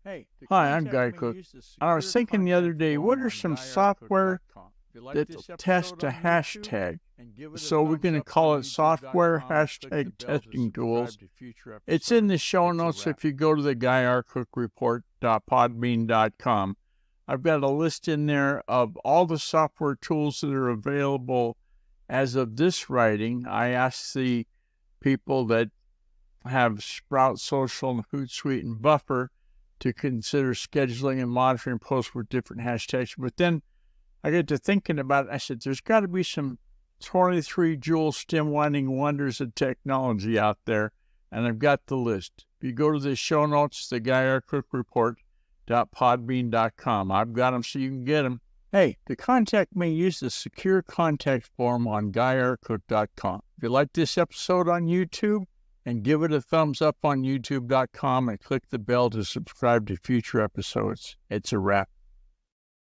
Hi, I'm Guy Cook. I was thinking the other day, what are some software that test a hashtag? So we're going to call it software hashtag testing tools. It's in the show notes if you go to the GuyRCookReport.podbean.com. I've got a list in there of all the software tools that are available as of this writing. I asked the people that have Sprout Social and Hootsuite and Buffer to consider scheduling and monitoring posts with different hashtags. But then I get to thinking about it. I said, there's got to be some 23 jewel stem winding wonders of technology out there. And I've got the list. If you go to the show notes, the GuyRCookReport.podbean.com. I've got them so you can get them. Hey, to contact me, use the secure contact form on GuyRCook.com. If you like this episode on YouTube, and give it a thumbs up on YouTube.com and click the bell to subscribe to future episodes. It's a wrap.